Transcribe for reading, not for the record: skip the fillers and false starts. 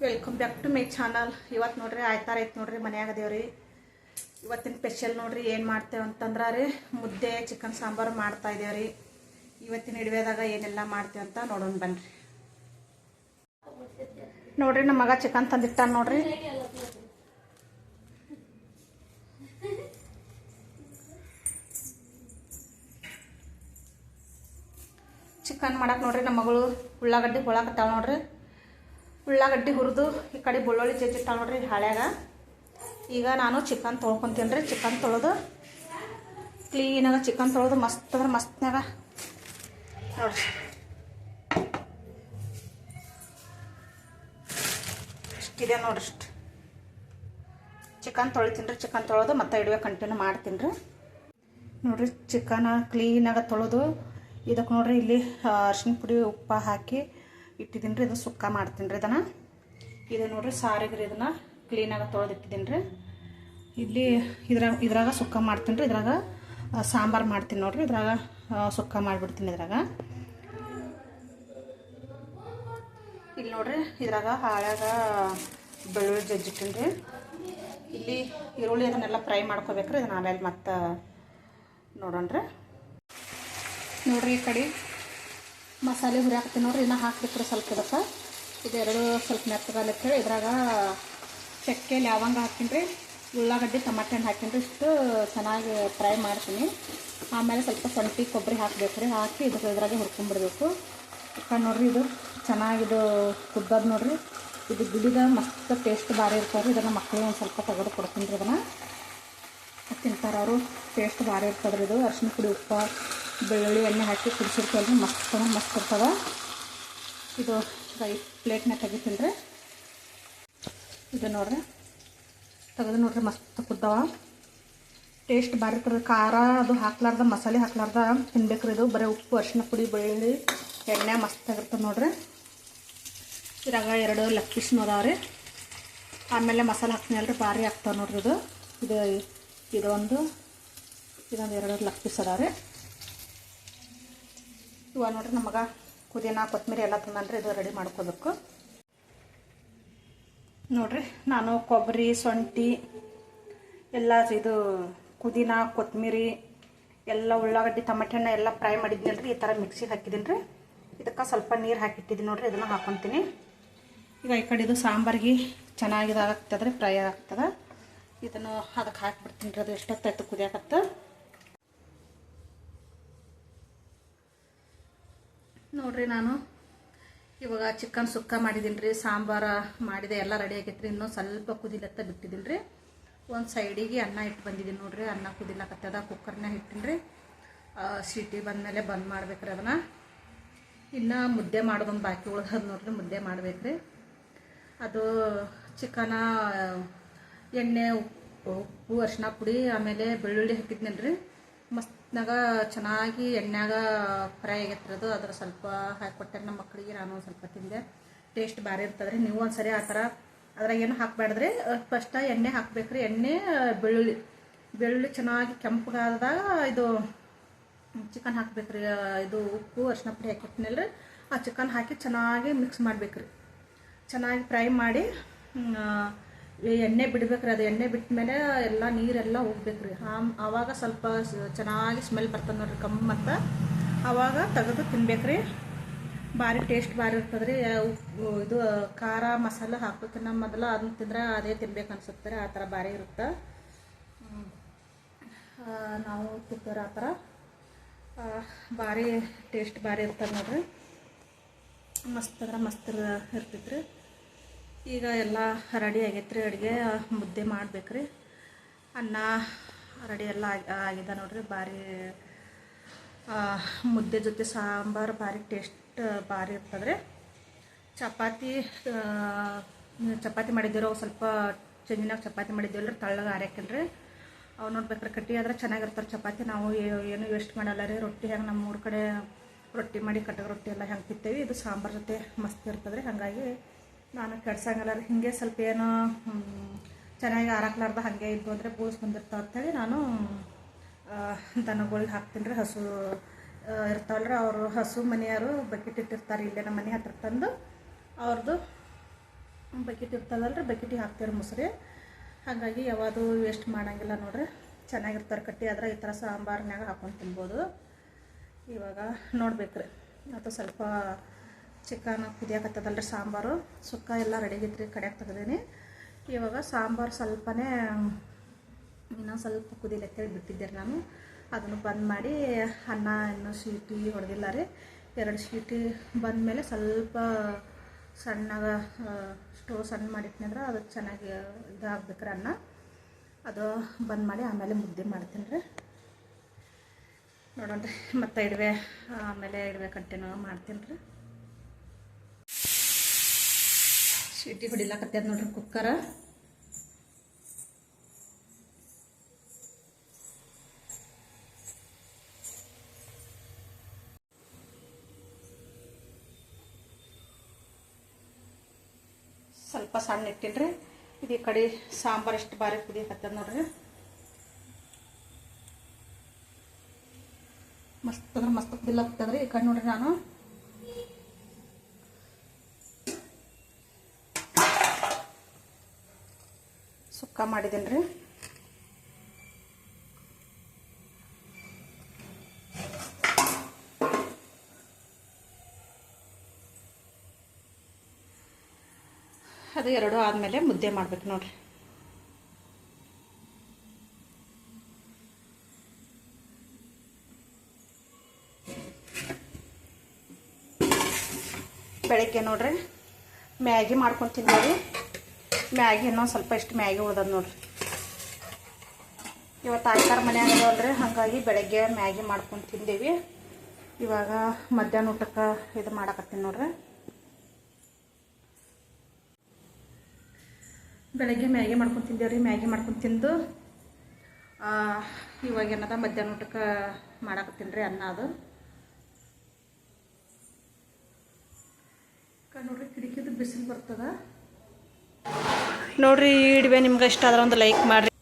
Welcome back to my channel. ಇವತ್ತು ನೋಡ್ರಿ ಆಯ್ತಾರ ಐತೆ ನೋಡ್ರಿ, ಮನ್ಯಾಗ ಅದೇವ್ರಿ. ಇವತ್ತಿನ ಸ್ಪೆಷಲ್ ನೋಡ್ರಿ ಏನು ಮಾಡ್ತೇವೆ ಅಂತಂದ್ರೆ ರೀ, ಮುದ್ದೆ ಚಿಕನ್ ಸಾಂಬಾರು ಮಾಡ್ತಾ ಇದ್ದೇವ್ರಿ. ಇವತ್ತಿನ ಹಿಡಿಯೋದಾಗ ಏನೆಲ್ಲ ಮಾಡ್ತೇವೆ ಅಂತ ನೋಡೋಣ ಬನ್ರಿ. ನೋಡ್ರಿ ನಮ್ಮ ಮಗ ಚಿಕನ್ ತಂದಿಟ್ಟಾನ ನೋಡ್ರಿ. ಚಿಕನ್ ಮಾಡಕ್ಕೆ ನೋಡ್ರಿ ನಮ್ಮ ಮಗಳು ಉಳ್ಳಾಗಡ್ಡಿ ಹೊಳಕತ್ತಾಳ ನೋಡ್ರಿ. ಉಳ್ಳಾಗಡ್ಡಿ ಹುರಿದು ಈ ಕಡೆ ಬೆಳ್ಳುಳ್ಳಿ ಜಜ್ಜಿಟ್ಟಾಳ ನೋಡ್ರಿ ಹಾಳ್ಯಾಗ. ಈಗ ನಾನು ಚಿಕನ್ ತೊಳ್ಕೊತೀನಿ ರೀ. ಚಿಕನ್ ತೊಳೆದು ಕ್ಲೀನಾಗ ಚಿಕನ್ ತೊಳೆದು ಮಸ್ತ್ ಅಂದ್ರೆ ಮಸ್ತ್ನಾಗ ನೋಡ್ರಿ ಇಷ್ಟಿದೆ ನೋಡ್ರಿ. ಇಷ್ಟು ಚಿಕನ್ ತೊಳಿತೀನಿ ರೀ. ಚಿಕನ್ ತೊಳೆದು ಮತ್ತೆ ಇಡುವೆ ಕಂಟಿನ್ಯೂ ಮಾಡ್ತೀನಿ ರೀ. ನೋಡ್ರಿ ಚಿಕನ್ ಕ್ಲೀನಾಗ ತೊಳೆದು ಇದಕ್ಕೆ ನೋಡ್ರಿ ಇಲ್ಲಿ ಅರಿಶಿನ ಪುಡಿ ಉಪ್ಪು ಹಾಕಿ ಇಟ್ಟಿದ್ದೀನಿ ರೀ. ಇದು ಸುಕ್ಕ ಮಾಡ್ತೀನಿ ರೀ. ಇದು ನೋಡ್ರಿ ಸಾರಿಗೆ ಇದನ್ನು ಕ್ಲೀನಾಗಿ ತೊಳೆದಿಟ್ಟಿದ್ದೀನಿ ರೀ. ಇಲ್ಲಿ ಇದ್ರಾಗ ಸುಕ್ಕ ಮಾಡ್ತೀನಿ ರೀ. ಇದ್ರಾಗ ಸಾಂಬಾರು ಮಾಡ್ತೀನಿ ನೋಡ್ರಿ. ಇದ್ರಾಗ ಸುಕ್ಕ ಮಾಡಿಬಿಡ್ತೀನಿ. ಇದ್ರಾಗ ಇಲ್ಲಿ ನೋಡ್ರಿ ಇದ್ರಾಗ ಹಾಳ್ಯಾಗ ಬೆಳ್ಳುಳ್ಳಿ ಜಜ್ಜಿಟ್ಟಿನಿ ರೀ. ಇಲ್ಲಿ ಈರುಳ್ಳಿ ಅದನ್ನೆಲ್ಲ ಫ್ರೈ ಮಾಡ್ಕೋಬೇಕ್ರಿ. ಇದನ್ನ ಆಮೇಲೆ ಮತ್ತೆ ನೋಡೋಣ ರೀ. ನೋಡ್ರಿ ಈ ಕಡೆ ಮಸಾಲೆ ಹುರಿ ಹಾಕ್ತೀನಿ ನೋಡ್ರಿ. ಇನ್ನೂ ಹಾಕ್ಬೇಕ್ರಿ ಸ್ವಲ್ಪ. ಇದಕ್ಕೆ ಇದೆರಡು ಸ್ವಲ್ಪ ಮೆತ್ತಗಾಲಕ್ಕೆ ಹೇಳಿ ಇದ್ರಾಗ ಚಕ್ಕೆ ಲವಂಗ ಹಾಕ್ತೀನಿ ರೀ. ಉಳ್ಳಾಗಡ್ಡಿ ಟಮಾಟೆ ಹಣ್ಣು ಹಾಕ್ತೀನಿ ರೀ. ಇಷ್ಟು ಚೆನ್ನಾಗಿ ಫ್ರೈ ಮಾಡ್ತೀನಿ. ಆಮೇಲೆ ಸ್ವಲ್ಪ ಶುಂಠಿ ಕೊಬ್ಬರಿ ಹಾಕಬೇಕು ರೀ. ಹಾಕಿ ಇದ್ರಾಗೆ ಹುರ್ಕೊಂಡ್ಬಿಡ್ಬೇಕು. ನೋಡ್ರಿ ಇದು ಚೆನ್ನಾಗಿದು ಕುದ್ದದ ನೋಡ್ರಿ. ಇದು ಗುಡಿದ ಮಸ್ತ್ ಟೇಸ್ಟ್ ಭಾರಿ ಇರ್ತಾರೆ ರೀ. ಇದನ್ನು ಮಕ್ಕಳಿಗೆ ಒಂದು ಸ್ವಲ್ಪ ತೆಗೆದು ಕೊಡ್ತೀನಿ ರೀ. ಇದನ್ನು ತಿಂತಾರೆ ಅವರು. ಟೇಸ್ಟ್ ಭಾರಿ ಇರ್ತದೆ ರೀ. ಇದು ಅರಿಶಿನ ಪುಡಿ ಉಪ್ಪು ಬೆಳ್ಳುಳ್ಳಿ ಎಣ್ಣೆ ಹಾಕಿ ಕುದಿಸಿರ್ತೀವಲ್ರಿ, ಮಸ್ತ್ ಇರ್ತದೆ. ಇದು ಪ್ಲೇಟ್ನ ತೆಗಿತೀನಿ ರೀ. ಇದು ನೋಡ್ರಿ ತೆಗೆದು ನೋಡ್ರಿ ಮಸ್ತ್ ಕುದ್ದವ. ಟೇಸ್ಟ್ ಭಾರಿ ಇರ್ತದೆ. ಖಾರ ಅದು ಹಾಕ್ಲಾರ್ದ ಮಸಾಲೆ ಹಾಕ್ಲಾರ್ದ ತಿನ್ಬೇಕ್ರಿ. ಇದು ಬರೀ ಉಪ್ಪು ಅರಿಶಿನ ಪುಡಿ ಬೆಳ್ಳುಳ್ಳಿ ಎಣ್ಣೆ ಮಸ್ತ್ ಆಗಿರ್ತದೆ ನೋಡ್ರಿ. ಇದ್ರಾಗ 2 ಲೆಗ್ ಪೀಸ್ನು ಅದಾವೆ ರೀ. ಆಮೇಲೆ ಮಸಾಲೆ ಹಾಕ್ತೀನಿ ಅಲ್ರಿ, ಭಾರಿ ಆಗ್ತಾವೆ ನೋಡ್ರಿ. ಇದೊಂದು 2 ಲೆಗ್ ಪೀಸ್ ಅದಾವೆ ರೀ. ಇವಾಗ ನೋಡ್ರಿ ನಮಗೆ ಪುದೀನ ಕೊತ್ತಂಬರಿ ಎಲ್ಲ ತಂದನ್ರಿ. ಇದು ರೆಡಿ ಮಾಡ್ಕೋಬೇಕು ನೋಡ್ರಿ. ನಾನು ಕೊಬ್ಬರಿ ಶುಂಠಿ ಎಲ್ಲ ಇದು ಪುದೀನ ಕೊತ್ತಂಬರಿ ಎಲ್ಲ ಉಳ್ಳಾಗಡ್ಡಿ ಟಮಾಟೆ ಹಣ್ಣು ಎಲ್ಲ ಫ್ರೈ ಮಾಡಿದ್ನಿ ರೀ. ಈ ಥರ ಮಿಕ್ಸಿಗೆ ಹಾಕಿದ್ದೀನಿ ರೀ. ಇದಕ್ಕೆ ಸ್ವಲ್ಪ ನೀರು ಹಾಕಿಟ್ಟಿದ್ದೀನಿ ನೋಡ್ರಿ. ಇದನ್ನು ಹಾಕ್ಕೊತೀನಿ. ಈಗ ಈ ಕಡೆ ಇದು ಸಾಂಬಾರಿಗೆ ಚೆನ್ನಾಗಿದಾಗ್ತದೆ ರೀ, ಫ್ರೈ ಆಗ್ತದೆ. ಇದನ್ನು ಅದಕ್ಕೆ ಹಾಕಿಬಿಡ್ತೀನಿ ರೀ. ಅದು ಎಷ್ಟೊತ್ತಾಯ್ತು ಕುದಿಯಾಕತ್ತ. ನೋಡ್ರಿ ನಾನು ಇವಾಗ ಚಿಕನ್ ಸುಕ್ಕ ಮಾಡಿದ್ದೀನಿ ರೀ. ಸಾಂಬಾರು ಮಾಡಿದೆ, ಎಲ್ಲ ರೆಡಿ ಆಗೈತೆ ರೀ. ಇನ್ನೂ ಸ್ವಲ್ಪ ಕುದಿಲತ್ತ ಬಿಟ್ಟಿದ್ದೀನಿ ರೀ. ಒಂದು ಸೈಡಿಗೆ ಅನ್ನ ಇಟ್ಟು ಬಂದಿದ್ದೀನಿ ನೋಡ್ರಿ. ಅನ್ನ ಕುದಿಲಕತ್ತದ. ಕುಕ್ಕರ್ನಾಗ ಇಟ್ಟಿನಿ ರೀ. ಸೀಟಿ ಬಂದಮೇಲೆ ಬಂದ್ ಮಾಡ್ಬೇಕ್ರಿ ಅದನ್ನು. ಇನ್ನು ಮುದ್ದೆ ಮಾಡೋದೊಂದು ಬಾಕಿ ಉಳ್ದದ ನೋಡ್ರಿ. ಮುದ್ದೆ ಮಾಡ್ಬೇಕ್ರಿ. ಅದು ಚಿಕನ ಎಣ್ಣೆ ಉಪ್ಪು ಅರಿಶಿನ ಪುಡಿ ಆಮೇಲೆ ಬೆಳ್ಳುಳ್ಳಿ ಹಾಕಿದ್ನೇನು ರೀ. ಮಸ್ತ್ನಾಗ ಚೆನ್ನಾಗಿ ಎಣ್ಣೆಗ ಫ್ರೈ ಆಗೈತ್ರಿ. ಅದು ಅದ್ರ ಸ್ವಲ್ಪ ಹಾಕಿಕೊಟ್ಟೆ ನಮ್ಮ ಮಕ್ಕಳಿಗೆ. ನಾನು ಒಂದು ಸ್ವಲ್ಪ ತಿಂದೆ. ಟೇಸ್ಟ್ ಭಾರಿ ಇರ್ತದೆ ರೀ. ನೀವು ಒಂದ್ಸರಿ ಆ ಥರ ಅದ್ರಾಗ ಏನು ಹಾಕಬೇಡ್ರಿ. ಫಸ್ಟ್ ಎಣ್ಣೆ ಹಾಕ್ಬೇಕ್ರಿ. ಎಣ್ಣೆ ಬೆಳ್ಳುಳ್ಳಿ ಚೆನ್ನಾಗಿ ಕೆಂಪಗಾದಾಗ ಇದು ಚಿಕನ್ ಹಾಕ್ಬೇಕ್ರಿ. ಇದು ಉಪ್ಪು ಅರಿಶಿನ ಪುಡಿ ಹಾಕಿಟ್ನಲ್ಲ ರೀ. ಆ ಚಿಕನ್ ಹಾಕಿ ಚೆನ್ನಾಗಿ ಮಿಕ್ಸ್ ಮಾಡ್ಬೇಕ್ರಿ. ಚೆನ್ನಾಗಿ ಫ್ರೈ ಮಾಡಿ ಎಣ್ಣೆ ಬಿಡ್ಬೇಕ್ರಿ. ಅದು ಎಣ್ಣೆ ಬಿಟ್ಟ ಮೇಲೆ ಎಲ್ಲ ನೀರೆಲ್ಲ ಹೋಗ್ಬೇಕ್ರಿ. ಆವಾಗ ಸ್ವಲ್ಪ ಚೆನ್ನಾಗಿ ಸ್ಮೆಲ್ ಬರ್ತದೆ ನೋಡ್ರಿ, ಕಮ್ಮತ್ತ. ಆವಾಗ ತೆಗೆದು ತಿನ್ಬೇಕ್ರಿ. ಭಾರಿ ಟೇಸ್ಟ್ ಭಾರಿ ಇರ್ತದೆ ರೀ. ಇದು ಖಾರ ಮಸಾಲೆ ಹಾಕ್ಬೇಕಿನ್ನ ಮೊದಲು ಅದನ್ನ ತಿಂದ್ರೆ ಅದೇ ತಿನ್ಬೇಕು ಅನ್ಸುತ್ತೆ ರೀ. ಆ ಥರ ಭಾರಿ ಇರುತ್ತೆ. ನಾವು ತಿಂತಾರೆ ಆ ಥರ. ಭಾರಿ ಟೇಸ್ಟ್ ಭಾರಿ ಇರ್ತದೆ ನೋಡ್ರಿ. ಮಸ್ತ್ ಅಂದ್ರೆ ಮಸ್ತ್ ಇರ್ತೈತೆ ರೀ. ಈಗ ಎಲ್ಲ ರೆಡಿ ಆಗೈತೆ ರೀ. ಅಡುಗೆ ಮುದ್ದೆ ಮಾಡ್ಬೇಕ್ರಿ. ಅನ್ನ ರೆಡಿ ಎಲ್ಲ ಆಗಿದೆ ನೋಡ್ರಿ. ಭಾರಿ ಮುದ್ದೆ ಜೊತೆ ಸಾಂಬಾರು ಭಾರಿ ಟೇಸ್ಟ್ ಭಾರಿ ಇರ್ತದೆ ರೀ. ಚಪಾತಿ ಮಾಡಿದ್ದೀರೋ ಸ್ವಲ್ಪ ಚೆಂಜಿನಾಗ ಚಪಾತಿ ಮಾಡಿದ್ದೀವಲ್ಲ ರೀ. ತಳ್ಳಗೆ ಆರ್ಯಾಕಿಲ್ರಿ. ಅವು ನೋಡ್ಬೇಕ್ರಿ. ಕಟ್ಟಿ ಆದ್ರೆ ಚೆನ್ನಾಗಿರ್ತಾರೆ ಚಪಾತಿ. ನಾವು ಏನು ವೇಸ್ಟ್ ಮಾಡಲ್ಲ ರೀ. ರೊಟ್ಟಿ ಹೆಂಗೆ ನಮ್ಮ ಊರ ಕಡೆ ರೊಟ್ಟಿ ಮಾಡಿ ಕಟ್ಟಗೆ ರೊಟ್ಟಿ ಎಲ್ಲ ಹೆಂಗೆ ತಿಂತೇವೆ, ಇದು ಸಾಂಬಾರು ಜೊತೆ ಮಸ್ತ್ ಇರ್ತದೆ ರೀ. ಹಾಗಾಗಿ ನಾನು ಕೆಡ್ಸಂಗಲ್ಲ ರೀ. ಹಿಂಗೆ ಸ್ವಲ್ಪ ಏನೋ ಚೆನ್ನಾಗಿ ಆರಾಕ್ಲಾರ್ದ ಹಾಗೆ ಇದ್ದು ಅಂದರೆ ಬೂಸ್ ಬಂದಿರ್ತಾವೆ ಅಂಥೇಳಿ ನಾನು ದನಗಳಿಗೆ ಹಾಕ್ತೀನಿ ರೀ. ಹಸು ಇರ್ತಾವಲ್ರಿ, ಅವರು ಹಸು ಮನೆಯವರು ಬಕೆಟ್ ಇಟ್ಟಿರ್ತಾರೆ ಇಲ್ಲೇ ನಮ್ಮ ಮನೆ ಹತ್ರ ತಂದು ಅವ್ರದ್ದು ಬಕೆಟ್ ಇರ್ತದಲ್ರಿ, ಬಕೆಟಿಗೆ ಹಾಕ್ತೀವಿ ಮೊಸರು. ಹಾಗಾಗಿ ಯಾವುದು ವೇಸ್ಟ್ ಮಾಡೋಂಗಿಲ್ಲ ನೋಡ್ರಿ. ಚೆನ್ನಾಗಿರ್ತಾರೆ ಕಟ್ಟಿ. ಆದ್ರೆ ಈ ಥರ ಸಾಂಬಾರ್ನಾಗ ಹಾಕೊಂಡು ತಿನ್ಬೋದು. ಇವಾಗ ನೋಡ್ಬೇಕ್ರಿ, ಅಥವಾ ಸ್ವಲ್ಪ ಚಿಕನ್ ಕುದಿಯಾಕತ್ತದಲ್ರಿ. ಸಾಂಬಾರು ಸುಕ್ಕ ಎಲ್ಲ ರೆಡಿಗಿತ್ರಿ, ಕಡಿಯಾಕೆ ತೆಗ್ದೀನಿ. ಇವಾಗ ಸಾಂಬಾರು ಸ್ವಲ್ಪನೇ ಇನ್ನೊಂದು ಸ್ವಲ್ಪ ಕುದಿಲಿಕ್ಕೆ ಬಿಟ್ಟಿದ್ದೆ ನಾನು. ಅದನ್ನು ಬಂದ್ ಮಾಡಿ ಅನ್ನ ಇನ್ನೂ ಸೀಟಿ ಹೊಡೆದಿಲ್ಲ ರೀ. 2 ಸೀಟಿ ಬಂದಮೇಲೆ ಸ್ವಲ್ಪ ಸಣ್ಣಗ ಸ್ಟೋವ್ ಸಣ್ಣ ಮಾಡಿಟ್ನಂದ್ರೆ ಅದು ಚೆನ್ನಾಗಿ ಇದಾಗಬೇಕ್ರಿ ಅನ್ನ. ಅದು ಬಂದ್ ಮಾಡಿ ಆಮೇಲೆ ಮುದ್ದೆ ಮಾಡ್ತೀನಿ ರೀ. ನೋಡೋಣ್ರಿ, ಮತ್ತು ಆಮೇಲೆ ಇಡುವೆ ಕಂಟಿನ್ಯೂ ಮಾಡ್ತೀನಿ ರೀ. ಸೀಟಿ ಹೊಡಿಲಾಕತ್ತದ ನೋಡ್ರಿ ಕುಕ್ಕರ. ಸ್ವಲ್ಪ ಸಣ್ಣ ಇಟ್ಟಿನ್ರಿ. ಇದು ಈ ಕಡೆ ಸಾಂಬಾರು ಎಷ್ಟು ಬಾರಿ ಕುದಿಯಕತ್ತದ ನೋಡ್ರಿ. ಮಸ್ತ್ ಅಂದ್ರೆ ಮಸ್ತ್ ಕುದಿಲಾಗ್ತದ್ರಿ. ಈ ಕಡೆ ನೋಡ್ರಿ ನಾನು ಸುಕ್ಕ ಮಾಡಿದ್ದೀನಿ ರೀ. ಅದು 2 ಆದಮೇಲೆ ಮುದ್ದೆ ಮಾಡ್ಬೇಕು ನೋಡ್ರಿ. ಬೆಳಗ್ಗೆ ನೋಡ್ರಿ ಮ್ಯಾಗಿ ಮಾಡ್ಕೊಂಡು ತಿಂದೇವಿ. ಮ್ಯಾಗಿ ಇನ್ನೊಂದು ಸ್ವಲ್ಪ ಇಷ್ಟು ಮ್ಯಾಗಿ ಉಳ್ದದ ನೋಡ್ರಿ. ಇವತ್ತು ಆಯ್ತಾರ ಮನ್ಯಾಗ ಅಲ್ರಿ, ಹಾಗಾಗಿ ಬೆಳಗ್ಗೆ ಮ್ಯಾಗಿ ಮಾಡ್ಕೊಂಡು ತಿಂದೇವಿ. ಇವಾಗ ಮಧ್ಯಾಹ್ನ ಊಟಕ್ಕೆ ಇದು ಮಾಡಕತ್ತೀನಿ ನೋಡ್ರಿ. ಬೆಳಗ್ಗೆ ಮ್ಯಾಗಿ ಮಾಡ್ಕೊಂಡು ತಿಂದೇವ್ರಿ. ಮ್ಯಾಗಿ ಮಾಡ್ಕೊಂಡು ತಿಂದು ಇವಾಗ ಏನದ ಮಧ್ಯಾಹ್ನ ಊಟಕ್ಕೆ ಮಾಡಕತ್ತೀನಿ ರೀ ಅನ್ನ. ಅದು ನೋಡ್ರಿ ಕಿಟಕಿದು ಬಿಸಿಲು ಬರ್ತದ ನೋಡ್ರಿ. ಈ ವಿಡಿಯೋ ನಿಮ್ಗೆ ಇಷ್ಟ ಆದ್ರೆ ಒಂದು ಲೈಕ್ ಮಾಡಿರಿ.